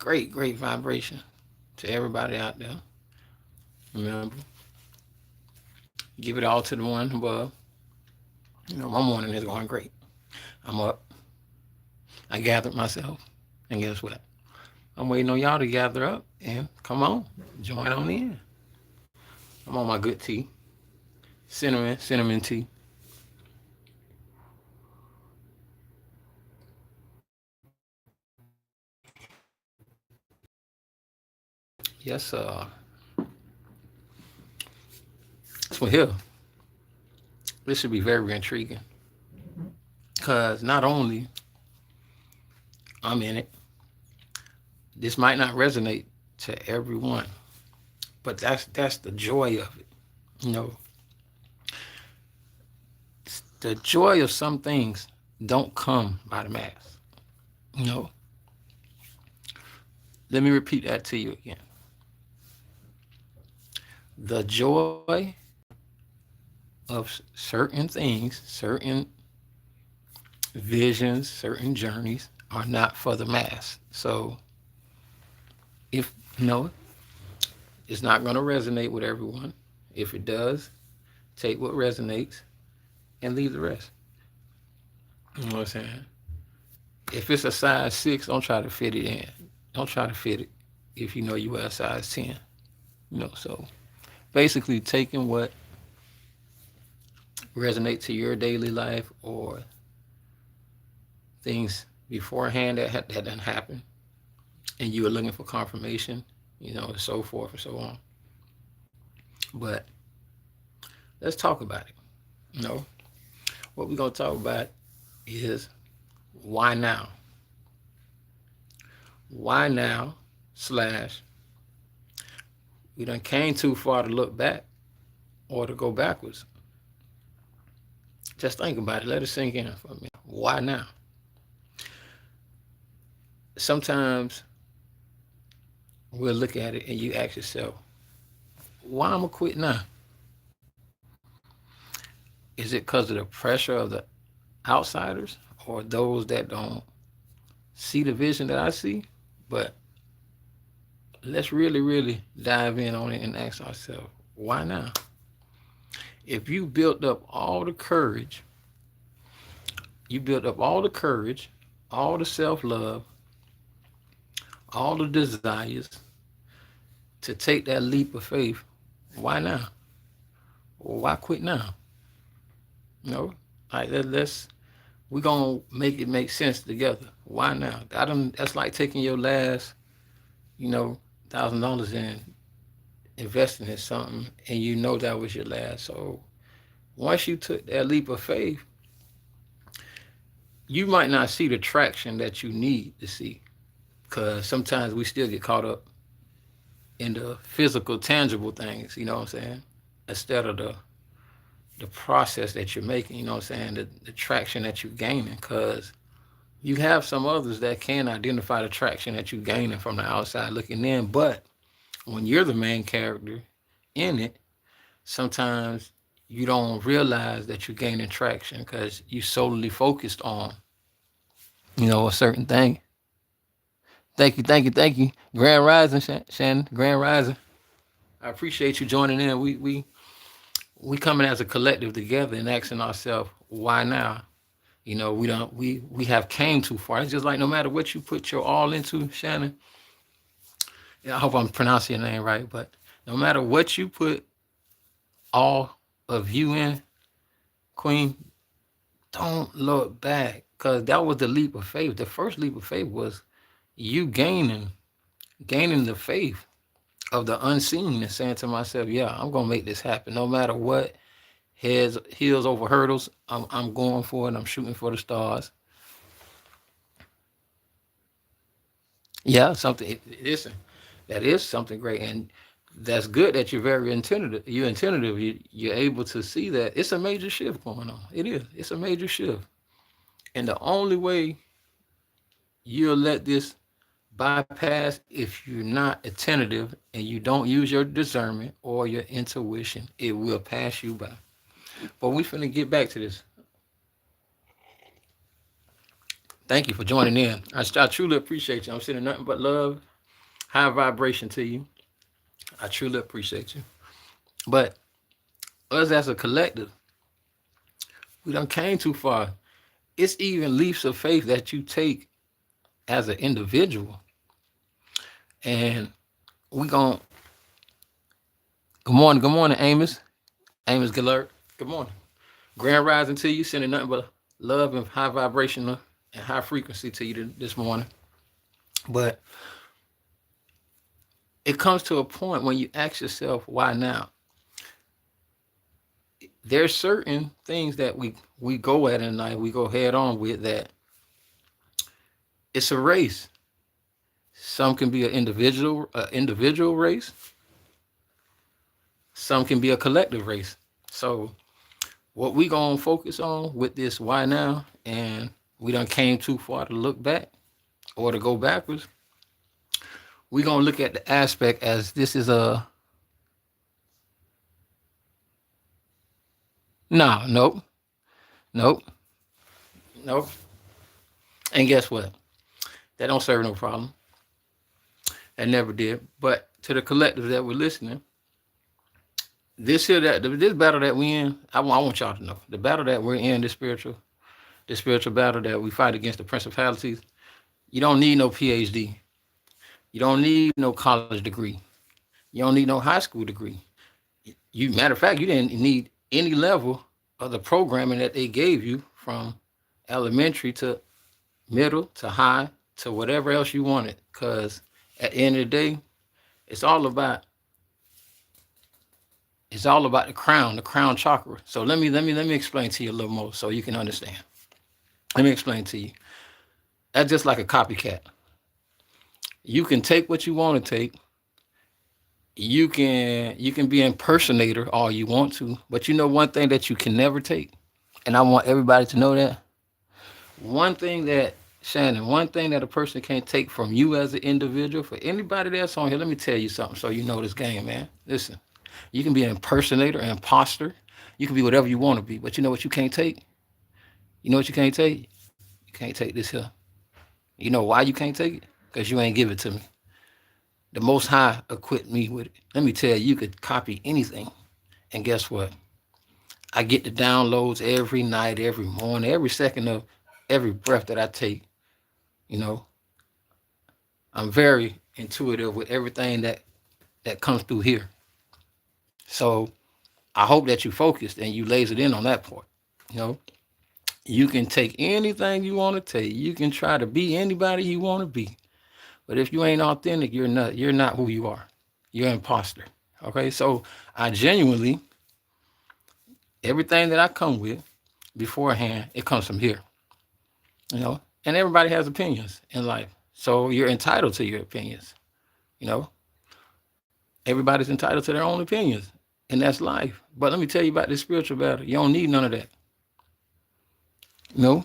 great, great vibration to everybody out there. Remember, give it all to the one above. My morning is going great. I'm up. I gathered myself. And guess what? I'm waiting on y'all to gather up and come on, join on in. I'm on my good tea, cinnamon tea. Yes, so here, this should be very intriguing because not only I'm in it, this might not resonate to everyone, but that's the joy of it. You know, the joy of some things don't come by the mass. You know, let me repeat that to you again. The joy of certain things, certain visions, certain journeys are not for the mass. So if it's not going to resonate with everyone. If it does, take what resonates and leave the rest. You know what I'm saying? If it's a size 6, don't try to fit it in. Don't try to fit it if you know you wear a size 10. So basically taking what resonates to your daily life or things beforehand that didn't happen and you were looking for confirmation, and so forth and so on. But let's talk about it. What we're going to talk about is why now? Why now slash we done came too far to look back or to go backwards. Just think about it. Let it sink in for me. Why now? Sometimes we'll look at it and you ask yourself, why am I quit now? Is it because of the pressure of the outsiders or those that don't see the vision that I see? But let's really, really dive in on it and ask ourselves, why now? If you built up all the courage, all the self-love, all the desires to take that leap of faith, why now? Or why quit now? We're gonna make it make sense together. Why now? That's like taking your last, $1,000 and investing in something, and that was your last. So once you took that leap of faith, you might not see the traction that you need to see, because sometimes we still get caught up in the physical, tangible things. You know what I'm saying? Instead of the process that you're making, the traction that you're gaining, because you have some others that can identify the traction that you're gaining from the outside looking in, but when you're the main character in it, sometimes you don't realize that you're gaining traction because you solely focused on, a certain thing. Thank you. Grand Rising, Shannon, Grand Rising. I appreciate you joining in. We coming as a collective together and asking ourselves, why now? We have came too far. It's just like no matter what you put your all into, Shannon. I hope I'm pronouncing your name right, but no matter what you put all of you in, Queen, don't look back, because that was the leap of faith. The first leap of faith was you gaining the faith of the unseen and saying to myself, yeah, I'm gonna make this happen no matter what. Heels over hurdles. I'm going for it. I'm shooting for the stars. Yeah, listen, that is something great, and that's good that you're very attentive. You're attentive. You're able to see that it's a major shift going on. It is. It's a major shift, and the only way you'll let this bypass if you're not attentive and you don't use your discernment or your intuition, it will pass you by. But we finna get back to this. Thank you for joining in. I truly appreciate you. I'm sending nothing but love High vibration to you. I truly appreciate you. But us as a collective, we done came too far. It's even leaps of faith that you take as an individual. And we gon' good morning, Amos. Amos Gillard. Good morning. Grand rising to you, sending nothing but love and high vibrational and high frequency to you this morning. But it comes to a point when you ask yourself, why now? There's certain things that we go at in life, we go head on with that. It's a race. Some can be an individual race. Some can be a collective race. So what we gonna focus on with this why now, and we done came too far to look back or to go backwards. We gonna look at the aspect as this is a nope, nope, nope. And guess what? That don't serve no problem. That never did. But to the collective that we're listening, this battle that we in, I want y'all to know the battle that we're in, the spiritual battle that we fight against the principalities. You don't need no PhD. You don't need no college degree. You don't need no high school degree. You matter of fact, you didn't need any level of the programming that they gave you from elementary to middle to high to whatever else you wanted. Because at the end of the day, it's all about the crown chakra. So let me explain to you a little more so you can understand. Let me explain to you. That's just like a copycat. You can take what you want to take. You can be an impersonator all you want to, but you know one thing that you can never take, and I want everybody to know that. One thing that a person can't take from you as an individual, for anybody that's on here, let me tell you something so you know this game, man. Listen, you can be an impersonator, an imposter. You can be whatever you want to be, but you know what you can't take? You know what you can't take? You can't take this here. You know why you can't take it? Because you ain't give it to me. The Most High equipped me with it. Let me tell you, you could copy anything. And guess what? I get the downloads every night, every morning, every second of every breath that I take. You know, I'm very intuitive with everything that comes through here. So I hope that you focused and you lasered in on that part. You know, you can take anything you want to take. You can try to be anybody you want to be. But if you ain't authentic, you're not who you are. You're an imposter. Okay, so I genuinely, everything that I come with beforehand, it comes from here. You know, and everybody has opinions in life. So you're entitled to your opinions. You know, everybody's entitled to their own opinions. And that's life. But let me tell you about this spiritual battle. You don't need none of that. No.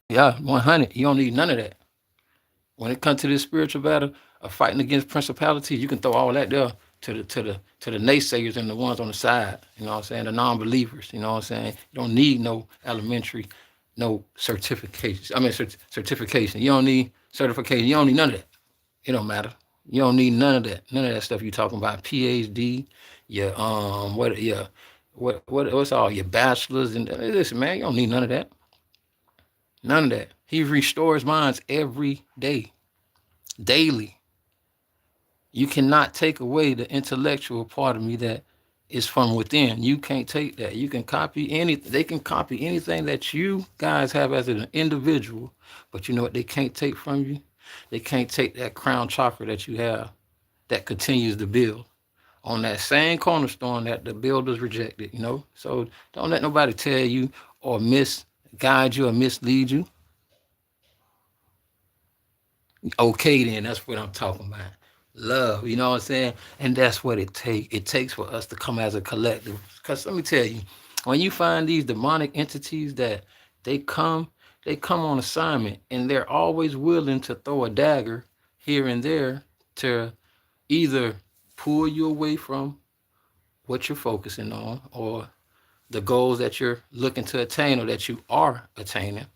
Yeah, 100. You don't need none of that. When it comes to this spiritual battle of fighting against principalities, you can throw all that there to the naysayers and the ones on the side. You know what I'm saying? The non-believers. You know what I'm saying? You don't need no elementary, no certifications. I mean certification. You don't need certification. You don't need none of that. It don't matter. You don't need none of that. None of that stuff you're talking about. PhD, your what's all your bachelors and listen, man. You don't need none of that. None of that. He restores minds every day, daily. You cannot take away the intellectual part of me that is from within. You can't take that. You can copy anything. They can copy anything that you guys have as an individual, but you know what they can't take from you? They can't take that crown chakra that you have that continues to build on that same cornerstone that the builders rejected, you know? So don't let nobody tell you or misguide you or mislead you. Okay, then that's what I'm talking about. Love, you know what I'm saying? And that's what it takes. It takes for us to come as a collective. Because let me tell you, when you find these demonic entities that they come, they come on assignment and they're always willing to throw a dagger here and there to either pull you away from what you're focusing on or the goals that you're looking to attain or that you are attaining.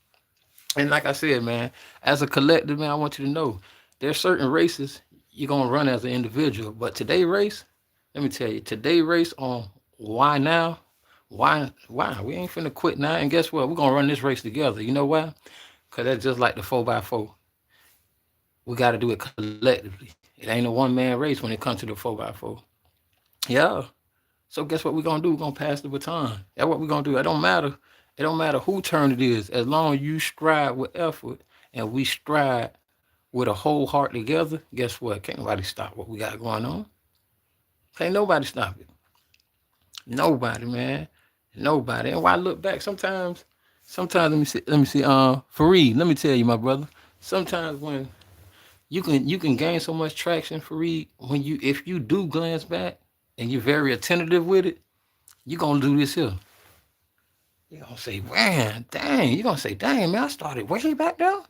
And like I said, man, as a collective, man, I want you to know there's certain races you're gonna run as an individual. But today race, let me tell you, today race on why now? Why? We ain't finna quit now. And guess what? We're gonna run this race together. You know why? Because that's just like the 4x4. We gotta do it collectively. It ain't a one-man race when it comes to the 4x4. Yeah. So guess what we're gonna do? We're gonna pass the baton. That's what we're gonna do. It don't matter. It don't matter who turn it is, as long as you strive with effort and we strive with a whole heart together, guess what? Can't nobody stop what we got going on. Can't nobody stop it. Nobody, man. Nobody. And when I look back, sometimes let me see, Fareed, let me tell you, my brother. Sometimes when you can gain so much traction, Fareed, when you if you do glance back and you're very attentive with it, you're gonna do this here. You're gonna say, man, dang, you're gonna say, dang, man, I started way back there.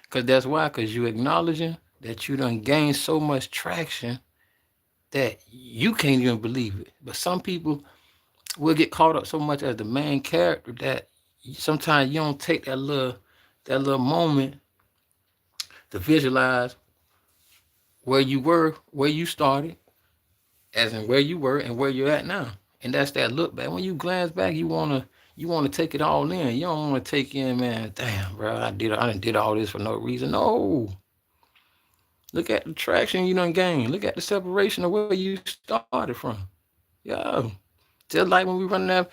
Cause that's why, cause you acknowledging that you done gained so much traction that you can't even believe it. But some people will get caught up so much as the main character that sometimes you don't take that little moment to visualize where you were, where you started, as in where you were and where you're at now. And that's that look back. When you glance back, you wanna take it all in. You don't want to take in, man, damn, bro, I done did all this for no reason. No. Look at the traction you done gained. Look at the separation of where you started from. Yeah. Just like when we run that,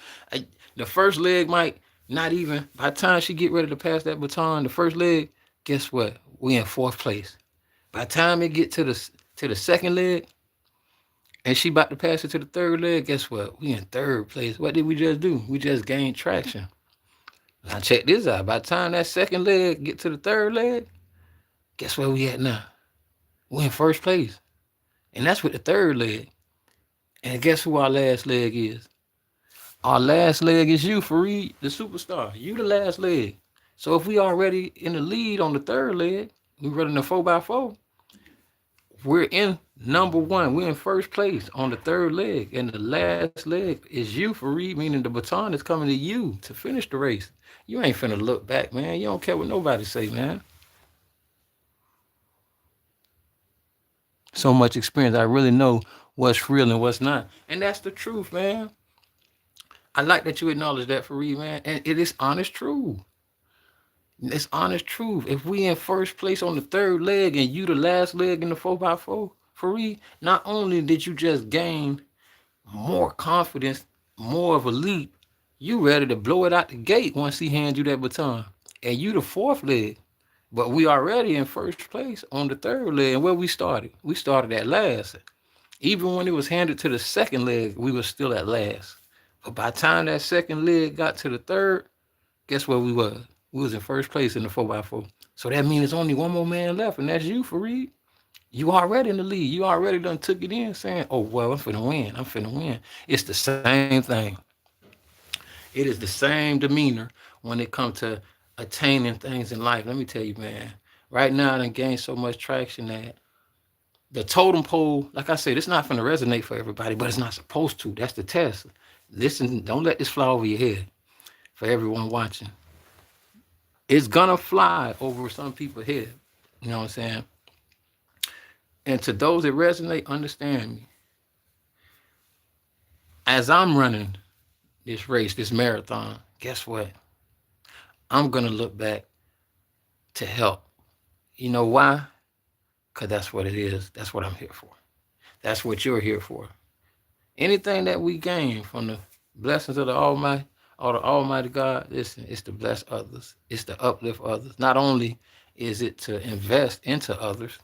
the first leg might not even, by the time she get ready to pass that baton, the first leg, guess what? We in fourth place. By the time it get to the second leg, and she about to pass it to the third leg, guess what? We in third place. What did we just do? We just gained traction. Now check this out. By the time that second leg get to the third leg, guess where we at now? We in first place. And that's with the third leg. And guess who our last leg is? Our last leg is you, Fareed, the superstar. You the last leg. So if we already in the lead on the third leg, we running the 4x4, we're in number one. We're in first place on the third leg. And the last leg is you, Fareed, meaning the baton is coming to you to finish the race. You ain't finna look back, man. You don't care what nobody say, man. So much experience. I really know what's real and what's not. And that's the truth, man. I like that you acknowledge that, Fareed, man. And it is honest truth. It's honest truth. If we in first place on the third leg and you the last leg in the 4x4, Fareed, not only did you just gain more confidence, more of a leap, you ready to blow it out the gate once he hands you that baton. And you the fourth leg. But we already in first place on the third leg. And where we started? We started at last. Even when it was handed to the second leg, we were still at last. But by the time that second leg got to the third, guess where we was? We was in first place in the 4x4. So that means there's only one more man left, and that's you, Fareed. You already in the lead. You already done took it in saying, oh, well, I'm finna win. I'm finna win. It's the same thing. It is the same demeanor when it comes to attaining things in life. Let me tell you, man, right now I done gained so much traction that the totem pole, like I said, it's not going to resonate for everybody, but it's not supposed to. That's the test. Listen, don't let this fly over your head for everyone watching. It's going to fly over some people's head. You know what I'm saying? And to those that resonate, understand me. As I'm running this race, this marathon, guess what? I'm going to look back to help. You know why? Because that's what it is. That's what I'm here for. That's what you're here for. Anything that we gain from the blessings of the Almighty, or the Almighty God, listen, it's to bless others. It's to uplift others. Not only is it to invest into others,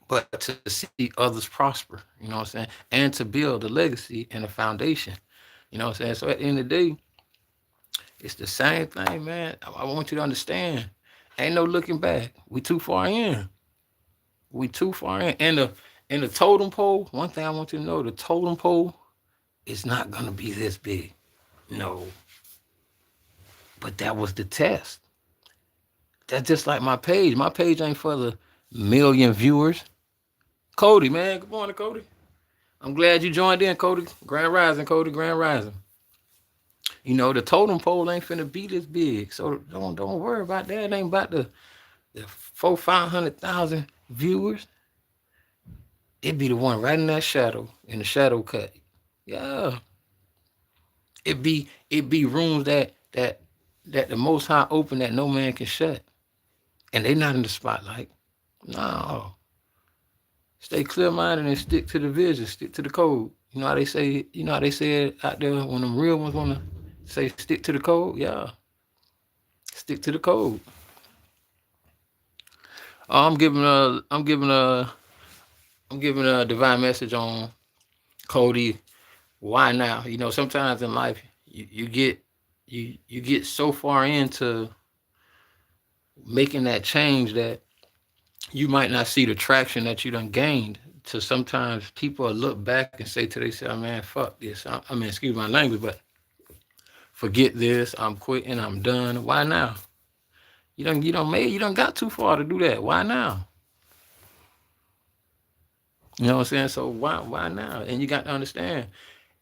but to see others prosper, you know what I'm saying? And to build a legacy and a foundation, you know what I'm saying? So at the end of the day, it's the same thing, man. I want you to understand. Ain't no looking back. We too far in. We too far in. And the totem pole, one thing I want you to know, the totem pole is not gonna be this big. No. But that was the test. That's just like my page. My page ain't for the million viewers. Cody, man. Good morning, Cody. I'm glad you joined in, Cody. Grand Rising, Cody. Grand Rising. You know, the totem pole ain't finna be this big. So don't worry about that. It ain't about the 400,000-500,000 viewers. It be the one right in that shadow, in the shadow cut. Yeah. It be rooms that the most high open that no man can shut. And they not in the spotlight. No. Stay clear minded and stick to the vision, stick to the code. You know how they say it out there when them real ones wanna say stick to the code? Yeah. Stick to the code. I'm giving a divine message on Cody. Why now? Sometimes in life you get so far into making that change that you might not see the traction that you done gained. So sometimes people will look back and say to themselves, man, fuck this. I mean, excuse my language, but forget this. I'm quitting. I'm done. Why now? You done got too far to do that. Why now? You know what I'm saying? So why now? And you got to understand,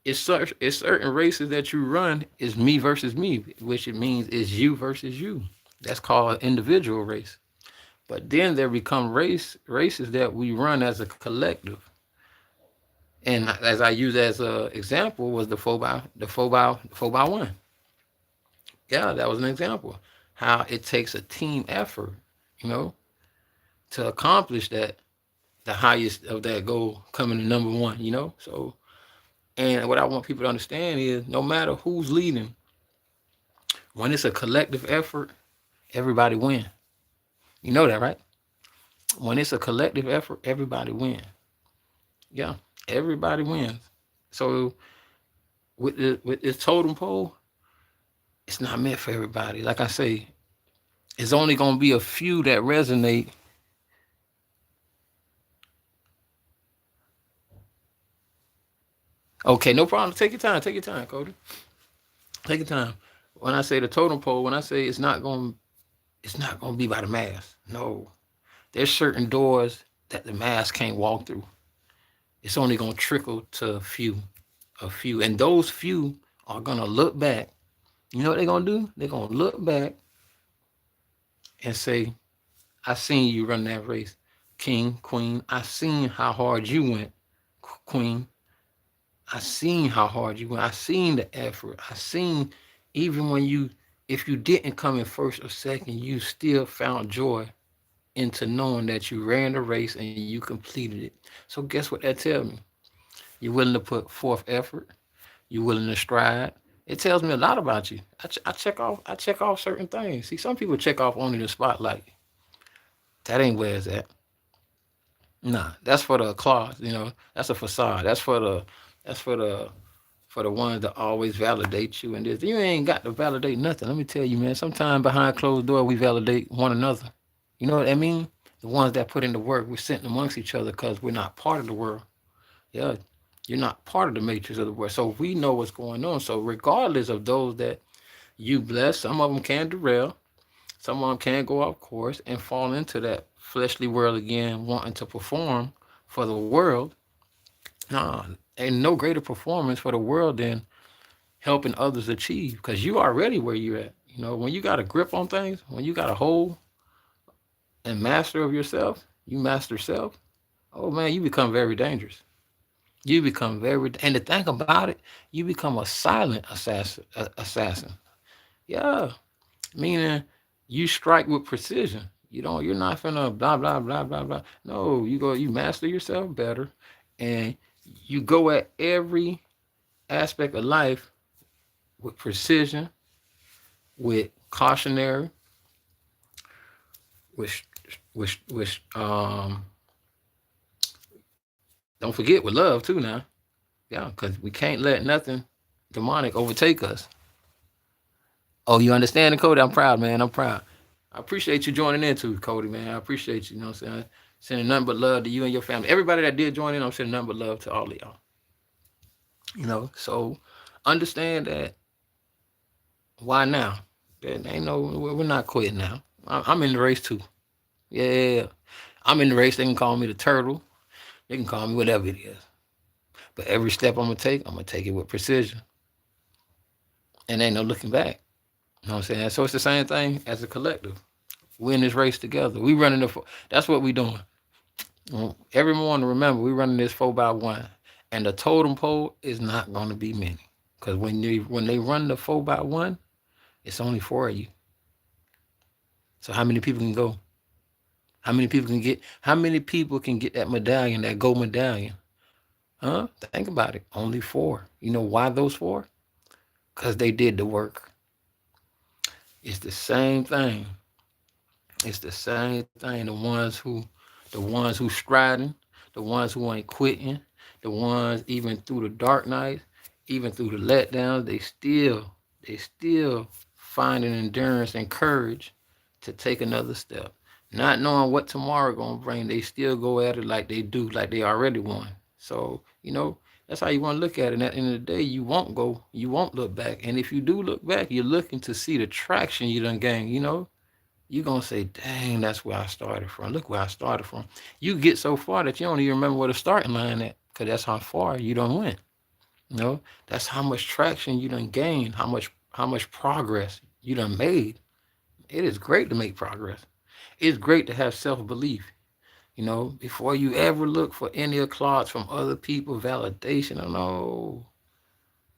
it's certain races that you run is me versus me, which it means is you versus you. That's called individual race. But then there become races that we run as a collective. And as I use as an example was the 4x1. Yeah, that was an example. How it takes a team effort, you know, to accomplish that, the highest of that goal coming to number one, So, and what I want people to understand is no matter who's leading, when it's a collective effort, everybody win. You know that, right? When it's a collective effort, everybody win. Yeah, everybody wins. So with this totem pole, it's not meant for everybody. Like I say, it's only gonna be a few that resonate. Okay, no problem. Take your time. Take your time, Cody. Take your time. When I say the totem pole, when I say it's not gonna be by the mass. No, there's certain doors that the mass can't walk through. It's only gonna trickle to a few, and those few are gonna look back. You know what they're gonna do? They're gonna look back and say, "I seen you run that race, King, Queen. I seen how hard you went, Queen. I seen how hard you went. I seen the effort. I seen even when if you didn't come in first or second, you still found joy into knowing that you ran the race and you completed it. So guess what that tells me? You're willing to put forth effort. You're willing to stride. It tells me a lot about you. I check off certain things. See, some people check off only the spotlight. That ain't where it's at. Nah, that's for the claws. That's a facade. That's for the ones that always validate you. And this, you ain't got to validate nothing. Let me tell you, man. Sometimes behind closed door, we validate one another. You know what I mean? The ones that put in the work, we're sitting amongst each other because we're not part of the world. Yeah, you're not part of the matrix of the world. So we know what's going on. So regardless of those that you bless, some of them can derail, some of them can go off course and fall into that fleshly world again, wanting to perform for the world. Nah, ain't no greater performance for the world than helping others achieve because you already where you're at. When you got a grip on things, when you got a hold and master of yourself, you master self, oh man, you become very dangerous. You become and the thing about it, you become a silent assassin. Yeah, meaning you strike with precision. You're not finna blah, blah, blah, blah, blah. No, you master yourself better and you go at every aspect of life with precision, with cautionary, with don't forget with love too now. Yeah, because we can't let nothing demonic overtake us. Oh, you understand it, Cody? I'm proud, man. I'm proud. I appreciate you joining in too, Cody, man. I appreciate you, what I'm saying? Sending nothing but love to you and your family. Everybody that did join in, I'm sending nothing but love to all of y'all. So understand that why now? There ain't no, we're not quitting now. I'm in the race too. Yeah. I'm in the race. They can call me the turtle. They can call me whatever it is. But every step I'm gonna take it with precision. And ain't no looking back. You know what I'm saying? So it's the same thing as a collective. We're in this race together. We running that's what we doing. Every morning, remember, we're running this 4x1. And the totem pole is not going to be many. Because when they run the 4x1, it's only 4 of you. So how many people can go? How many people can get that medallion, that gold medallion? Huh? Think about it. Only 4. You know why those 4? Because they did the work. It's the same thing. It's the same thing. The ones who striding, the ones who ain't quitting, the ones even through the dark nights, even through the letdowns, they still finding endurance and courage to take another step. Not knowing what tomorrow gonna bring, they still go at it like they do, like they already won. So, that's how you want to look at it. And at the end of the day, you won't look back. And if you do look back, you're looking to see the traction you done gained. You're going to say, dang, that's where I started from. Look where I started from. You get so far that you don't even remember where the starting line at, because that's how far you done went. That's how much traction you done gained, how much progress you done made. It is great to make progress. It's great to have self-belief. Before you ever look for any applause from other people, validation, no,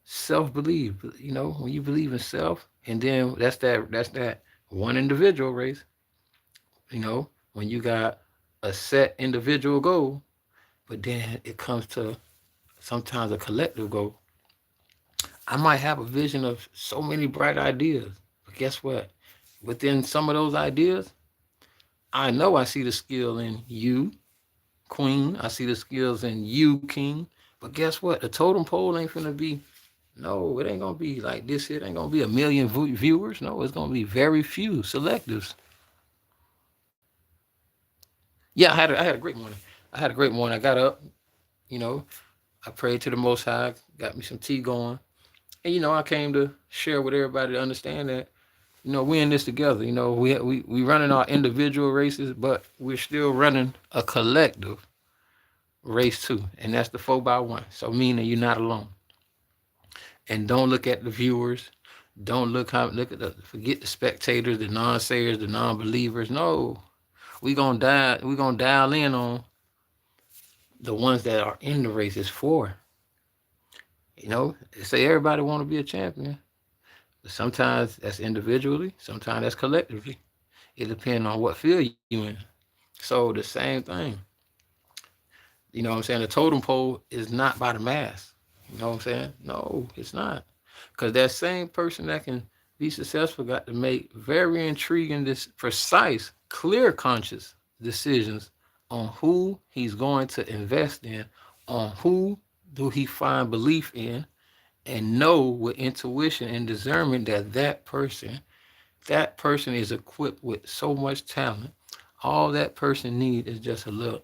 self-belief. When you believe in self, and then that's that one individual race. When you got a set individual goal, but then it comes to sometimes a collective goal. I might have a vision of so many bright ideas, but guess what? Within some of those ideas, I know I see the skill in you, Queen. I see the skills in you, King. But guess what? The totem pole ain't finna be. No, it ain't gonna be like this. It ain't gonna be a million viewers. No, it's gonna be very few selectives. Yeah, I had a great morning. I had a great morning. I got up. You know, I prayed to the Most High, got me some tea going, and I came to share with everybody to understand that we in this together. We running our individual races, but we're still running a collective race too, and that's the 4x1. So meaning you're not alone. And don't look at the viewers. Don't look at forget the spectators, the non-sayers, the non-believers. No, we gonna dial in on the ones that are in the race. Is for. They say everybody want to be a champion. But sometimes that's individually, sometimes that's collectively. It depends on what field you in. So the same thing. You know what I'm saying? The totem pole is not by the mass. You know what I'm saying? No, it's not. Because that same person that can be successful got to make very intriguing, this precise, clear conscious decisions on who he's going to invest in, on who do he find belief in, and know with intuition and discernment that that person is equipped with so much talent. All that person needs is just a little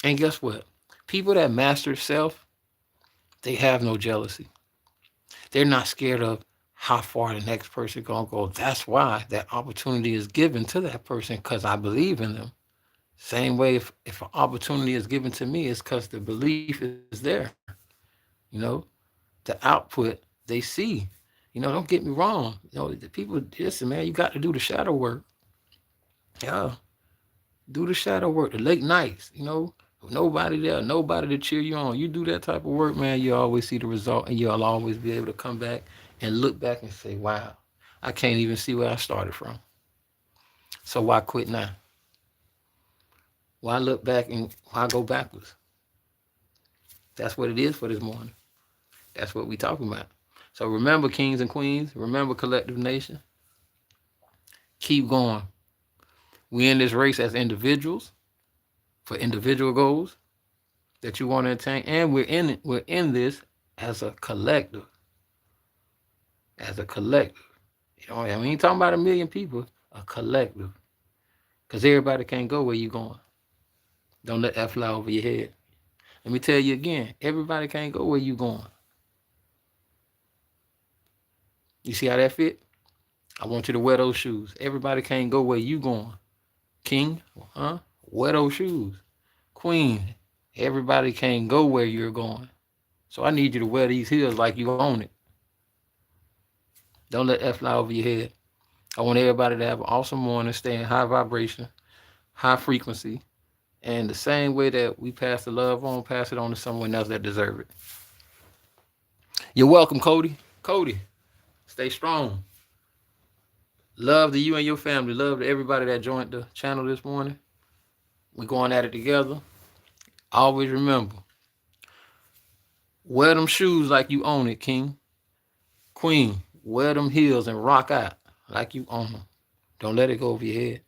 And guess what? People that master self, they have no jealousy. They're not scared of how far the next person gonna go. That's why that opportunity is given to that person, because I believe in them. Same way, if an opportunity is given to me, it's because the belief is there. You know, the output they see. Don't get me wrong. The people, listen, man, you got to do the shadow work. Yeah, do the shadow work, the late nights. Nobody there, nobody to cheer you on. You do that type of work, man, you always see the result, and you'll always be able to come back and look back and say, wow, I can't even see where I started from. So why quit now? Why look back and why go backwards? That's what it is for this morning. That's what we talking about. So remember, kings and queens, remember, collective nation, keep going. We in this race as individuals for individual goals that you want to attain, and we're in this as a collective. As a collective. We ain't talking about a million people, a collective. Because everybody can't go where you going. Don't let that fly over your head. Let me tell you again, everybody can't go where you going. You see how that fit? I want you to wear those shoes. Everybody can't go where you going. King, wear those shoes. Queen, everybody can't go where you're going. So I need you to wear these heels like you own it. Don't let that fly over your head. I want everybody to have an awesome morning, stay in high vibration. high frequency, and the same way that we pass the love on, pass it on to someone else that deserve it. You're welcome, Cody. Cody, stay strong. Love to you and your family. Love to everybody that joined the channel this morning. We're going at it together. Always remember, wear them shoes like you own it, King. Queen, wear them heels and rock out like you own them. Don't let it go over your head.